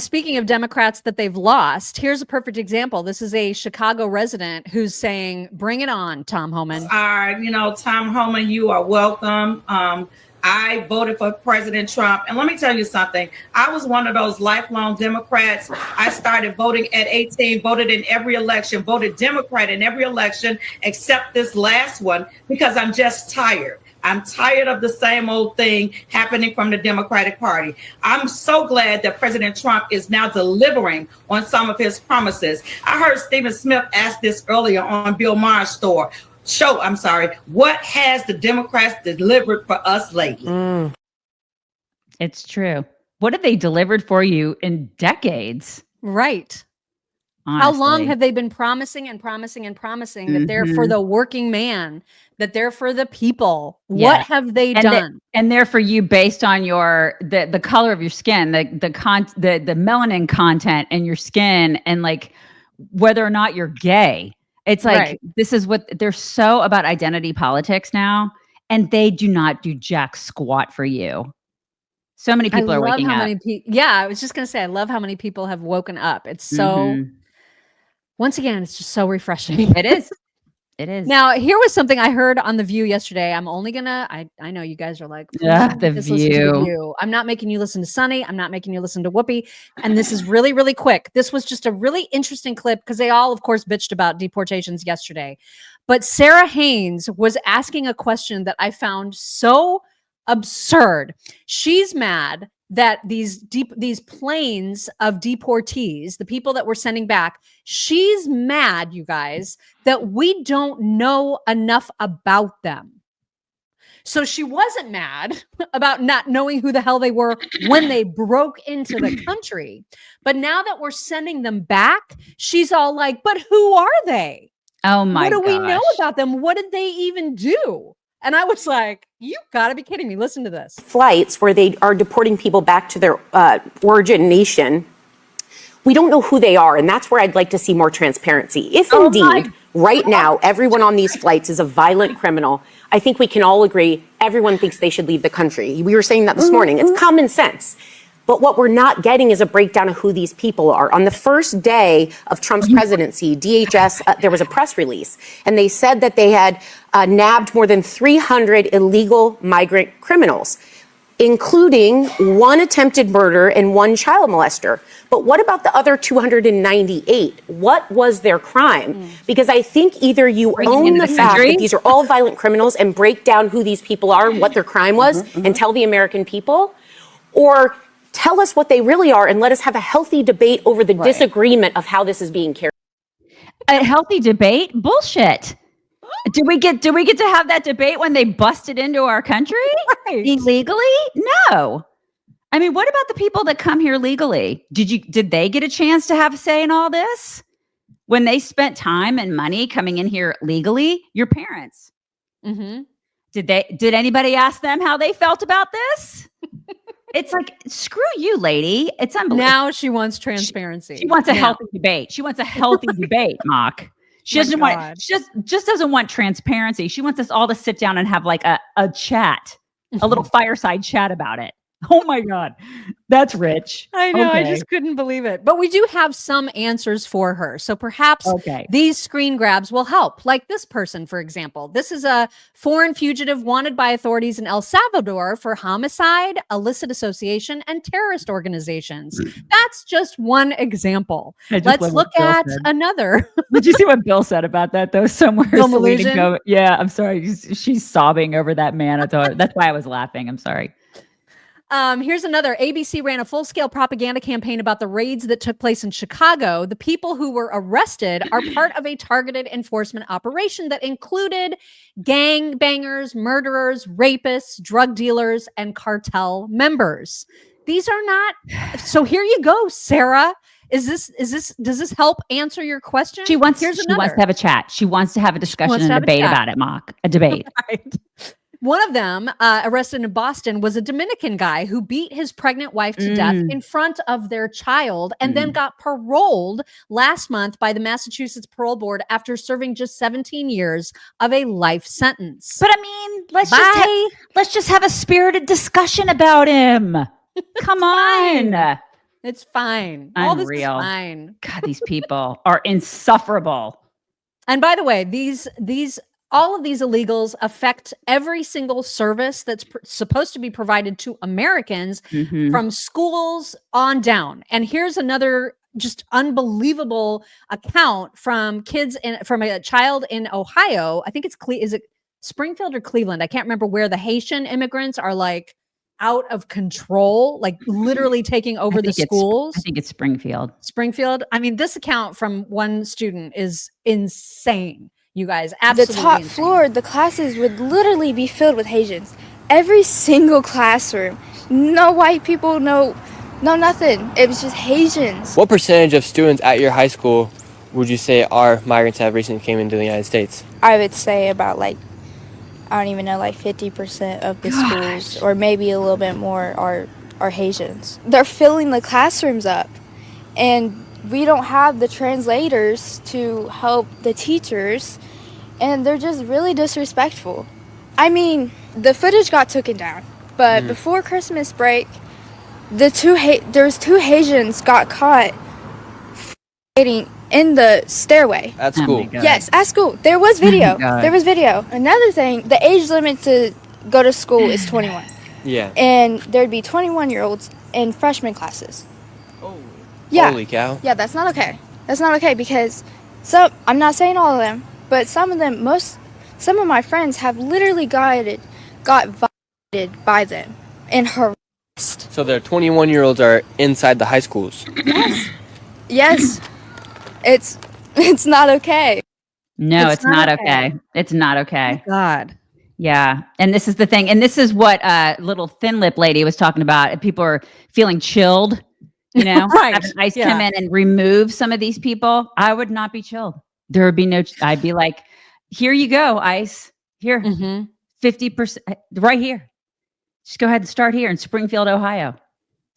speaking of Democrats that they've lost, here's a perfect example. This is a Chicago resident who's saying, bring it on, Tom Homan. Tom Homan, you are welcome. I voted for President Trump. And let me tell you something. I was one of those lifelong Democrats. I started voting at 18, voted in every election, voted Democrat in every election except this last one, because I'm just tired. I'm tired of the same old thing happening from the Democratic Party. I'm so glad that President Trump is now delivering on some of his promises. I heard Stephen Smith ask this earlier on Bill Maher's show. What has the Democrats delivered for us lately? It's true. What have they delivered for you in decades? Right. Honestly. How long have they been promising and promising and promising that they're for the working man, that they're for the people? Yeah. What have they done? And they're for you based on the color of your skin, the melanin content in your skin, and like whether or not you're gay. It's like, This is what they're so about identity politics now, and they do not do jack squat for you. So many people are waking up. I was just going to say, I love how many people have woken up. It's so, once again, it's just so refreshing. It is. It is. Now, here was something I heard on The View yesterday. I'm only going to, I know you guys are like, The View. I'm not making you listen to Sunny. I'm not making you listen to Whoopi. And this is really, really quick. This was just a really interesting clip because they all, of course, bitched about deportations yesterday. But Sarah Haynes was asking a question that I found so absurd. She's mad that these planes of deportees, the people that we're sending back, she's mad, you guys, that we don't know enough about them. So she wasn't mad about not knowing who the hell they were when they broke into the country. But now that we're sending them back, she's all like, but who are they? Oh my God. What do we know about them? What did they even do? And I was like, you gotta be kidding me. Listen to this. Flights where they are deporting people back to their origin nation. We don't know who they are. And that's where I'd like to see more transparency. If indeed, right now, everyone on these flights is a violent criminal, I think we can all agree everyone thinks they should leave the country. We were saying that this morning. It's common sense. But what we're not getting is a breakdown of who these people are. On the first day of Trump's presidency, DHS, there was a press release, and they said that they had nabbed more than 300 illegal migrant criminals, including one attempted murder and one child molester. But what about the other 298? What was their crime? Because I think either you own the fact that these are all violent criminals and break down who these people are and what their crime was and tell the American people, or tell us what they really are and let us have a healthy debate over the disagreement of how this is being carried. A healthy debate? Bullshit. Do we get to have that debate when they busted into our country illegally? No. I mean, what about the people that come here legally? Did they get a chance to have a say in all this? When they spent time and money coming in here legally? Your parents. Did anybody ask them how they felt about this? It's like, screw you, lady. It's unbelievable. Now she wants transparency. She wants a healthy debate. She wants a healthy debate, Mock. She doesn't want, she just doesn't want transparency. She wants us all to sit down and have like a chat, a little fireside chat about it. Oh my God. That's rich. I know. Okay. I just couldn't believe it. But we do have some answers for her. So perhaps these screen grabs will help. Like this person, for example. This is a foreign fugitive wanted by authorities in El Salvador for homicide, illicit association, and terrorist organizations. That's just one example. Let's look at another. Did you see what Bill said about that, though? Somewhere. Yeah, I'm sorry. She's sobbing over that man. That's why I was laughing. I'm sorry. Here's another. ABC ran a full-scale propaganda campaign about the raids that took place in Chicago. The people who were arrested are part of a targeted enforcement operation that included gangbangers, murderers, rapists, drug dealers, and cartel members. These are not. So here you go, Sarah. Does this help answer your question? She wants to have a chat. She wants to have a discussion and a debate about it, Mock. A debate. Right. One of them, arrested in Boston, was a Dominican guy who beat his pregnant wife to death in front of their child and then got paroled last month by the Massachusetts Parole Board after serving just 17 years of a life sentence. But I mean, let's just have a spirited discussion about him. Come on. It's fine. All this is Unreal. fine. God, these people are insufferable. And by the way, all of these illegals affect every single service that's supposed to be provided to Americans from schools on down. And here's another just unbelievable account from from a child in Ohio. I think is it Springfield or Cleveland? I can't remember, where the Haitian immigrants are like out of control, like literally taking over the schools. I think it's Springfield. Springfield. I mean, this account from one student is insane. You guys, absolutely. The top insane. floor, the classes would literally be filled with Haitians. Every single classroom. No white people, no nothing. It was just Haitians. What percentage of students at your high school would you say are migrants that have recently came into the United States? I would say about like, I don't even know, like 50% of the schools, or maybe a little bit more, are Haitians. They're filling the classrooms up, and we don't have the translators to help the teachers, and they're just really disrespectful. I mean, the footage got taken down, but before Christmas break, there's two Haitians got caught in the stairway. At school. Yes, at school. There was video. There was video. Another thing, the age limit to go to school is 21. Yeah. And there'd be 21-year-olds in freshman classes. Oh. Yeah. Holy cow. Yeah, that's not okay. That's not okay, because I'm not saying all of them, but some of my friends have literally got violated by them and harassed. So their 21-year-olds are inside the high schools. Yes. It's not okay. No, it's not okay. It's not okay. God. Yeah. And this is the thing. And this is what little thin lip lady was talking about. People are feeling chilled, Right. Having ICE come in and remove some of these people. I would not be chilled. There would be I'd be like, here you go, ICE. Here, 50%, right here. Just go ahead and start here in Springfield, Ohio.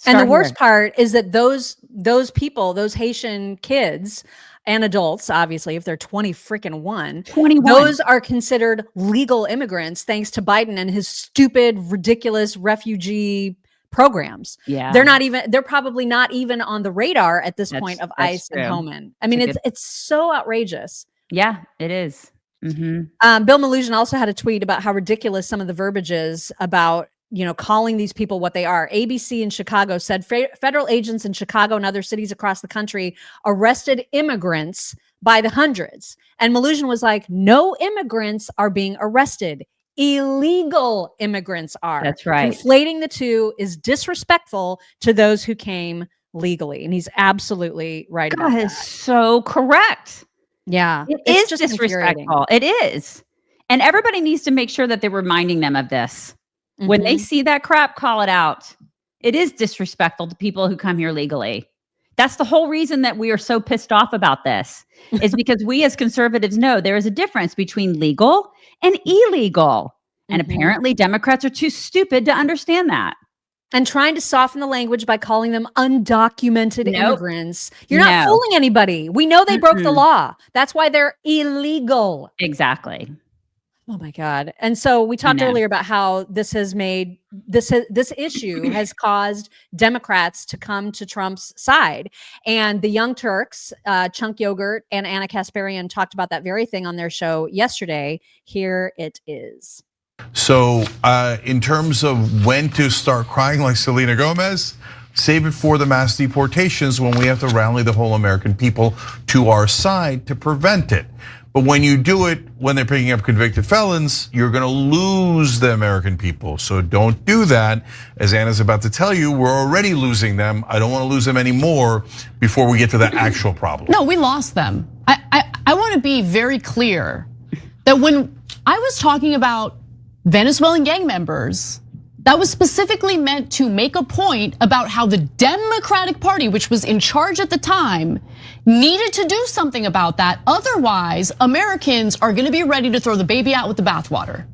And the worst part is that those people, those Haitian kids and adults, obviously, if they're 21, those are considered legal immigrants thanks to Biden and his stupid, ridiculous refugee programs. Yeah. They're probably not even on the radar at this point of ICE and Homan. I mean, it's so outrageous. Yeah, it is. Bill Malugin also had a tweet about how ridiculous some of the verbiage is about calling these people what they are. ABC in Chicago said federal agents in Chicago and other cities across the country arrested immigrants by the hundreds. And Malugin was like, no immigrants are being arrested. Illegal immigrants are. That's right. Conflating the two is disrespectful to those who came legally. And he's absolutely right about that. That is so correct. Yeah. It is just disrespectful. It is. And everybody needs to make sure that they're reminding them of this. When they see that crap, call it out. It is disrespectful to people who come here legally. That's the whole reason that we are so pissed off about this, is because we as conservatives know there is a difference between legal and illegal. And apparently Democrats are too stupid to understand that. And trying to soften the language by calling them undocumented immigrants. You're not fooling anybody. We know they broke the law. That's why they're illegal. Exactly. Oh my God. And so we talked earlier about how this has made this issue has caused Democrats to come to Trump's side. And the Young Turks, Chunk Yogurt and Anna Kasparian talked about that very thing on their show yesterday. Here it is. So in terms of when to start crying like Selena Gomez, save it for the mass deportations when we have to rally the whole American people to our side to prevent it. But when you do it, when they're picking up convicted felons, you're gonna lose the American people. So don't do that. As Anna's about to tell you, we're already losing them. I don't wanna lose them anymore before we get to the actual problem. No, we lost them. I wanna be very clear that when I was talking about Venezuelan gang members, that was specifically meant to make a point about how the Democratic Party, which was in charge at the time, needed to do something about that. Otherwise, Americans are gonna be ready to throw the baby out with the bathwater.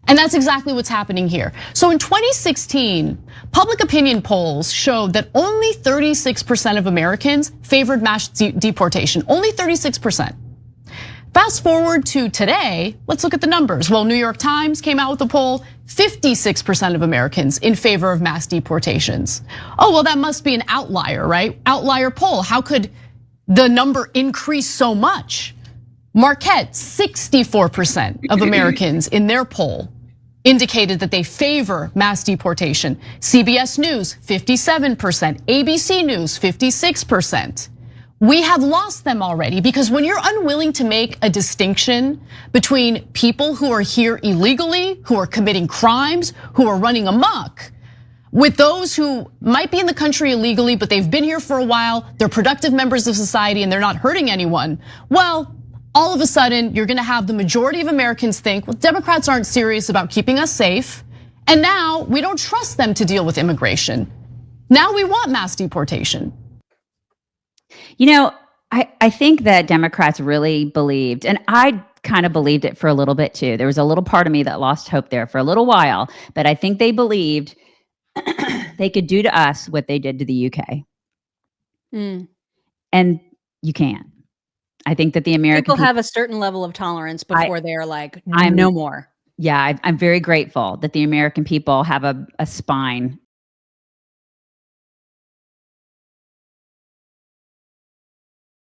And that's exactly what's happening here. So in 2016, public opinion polls showed that only 36% of Americans favored mass deportation, only 36%. Fast forward to today, let's look at the numbers. Well, New York Times came out with a poll, 56% of Americans in favor of mass deportations. Oh, well, that must be an outlier, right? Outlier poll. How could the number increase so much? Marquette, 64% of Americans in their poll indicated that they favor mass deportation. CBS News, 57%. ABC News, 56%. We have lost them already because when you're unwilling to make a distinction between people who are here illegally, who are committing crimes, who are running amok, with those who might be in the country illegally, but they've been here for a while, they're productive members of society and they're not hurting anyone, well, all of a sudden you're gonna have the majority of Americans think, well, Democrats aren't serious about keeping us safe, and now we don't trust them to deal with immigration. Now we want mass deportation. You know, I think that Democrats really believed, and I kind of believed it for a little bit too. There was a little part of me that lost hope there for a little while, but I think they believed they could do to us what they did to the UK. And you can't. I think that the American people have a certain level of tolerance before they're like, no more. Yeah, I'm very grateful that the American people have a spine